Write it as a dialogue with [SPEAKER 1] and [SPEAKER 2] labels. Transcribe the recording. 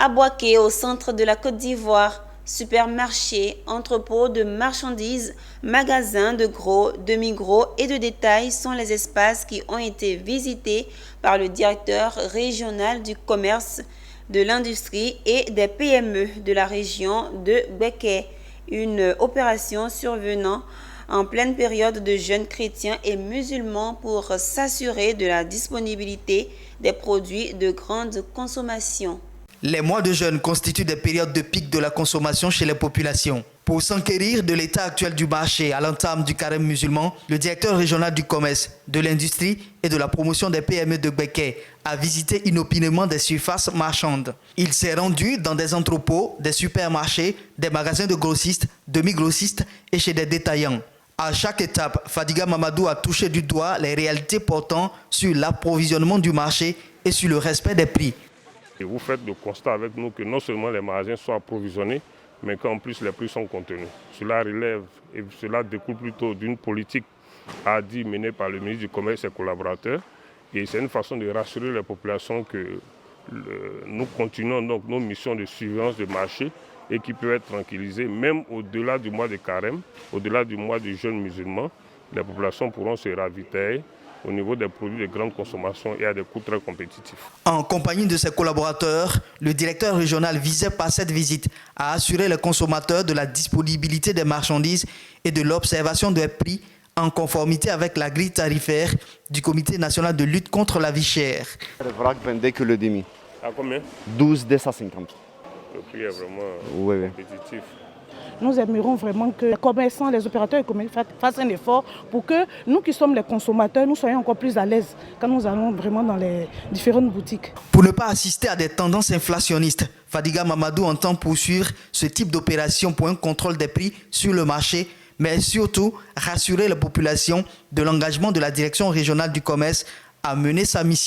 [SPEAKER 1] À Boaké, au centre de la Côte d'Ivoire, supermarchés, entrepôts de marchandises, magasins de gros, demi-gros et de détail sont les espaces qui ont été visités par le directeur régional du commerce, de l'industrie et des PME de la région de Béké. Une opération survenant en pleine période de jeûne chrétien et musulman pour s'assurer de la disponibilité des produits de grande consommation.
[SPEAKER 2] Les mois de jeûne constituent des périodes de pic de la consommation chez les populations. Pour s'enquérir de l'état actuel du marché à l'entame du carême musulman, le directeur régional du commerce, de l'industrie et de la promotion des PME de Béké a visité inopinément des surfaces marchandes. Il s'est rendu dans des entrepôts, des supermarchés, des magasins de grossistes, demi-grossistes et chez des détaillants. À chaque étape, Fadiga Mamadou a touché du doigt les réalités portant sur l'approvisionnement du marché et sur le respect des prix.
[SPEAKER 3] Et vous faites le constat avec nous que non seulement les magasins sont approvisionnés, mais qu'en plus les prix sont contenus. Cela relève et cela découle plutôt d'une politique hardie menée par le ministre du Commerce et ses collaborateurs. Et c'est une façon de rassurer les populations que nous continuons donc nos missions de surveillance de marché et qui peuvent être tranquillisées même au-delà du mois de carême, au-delà du mois du jeûne musulman. Les populations pourront se ravitailler au niveau des produits de grande consommation et à des coûts très compétitifs.
[SPEAKER 2] En compagnie de ses collaborateurs, le directeur régional visait par cette visite à assurer les consommateurs de la disponibilité des marchandises et de l'observation des prix en conformité avec la grille tarifaire du Comité national de lutte contre la vie chère.
[SPEAKER 4] Le vrac vendait que le demi.
[SPEAKER 3] À combien?
[SPEAKER 4] 12,250.
[SPEAKER 3] Le prix est vraiment compétitif.
[SPEAKER 5] Nous aimerions vraiment que les commerçants, les opérateurs économiques fassent un effort pour que nous qui sommes les consommateurs, nous soyons encore plus à l'aise quand nous allons vraiment dans les différentes boutiques.
[SPEAKER 2] Pour ne pas assister à des tendances inflationnistes, Fadiga Mamadou entend poursuivre ce type d'opération pour un contrôle des prix sur le marché, mais surtout rassurer la population de l'engagement de la direction régionale du commerce à mener sa mission.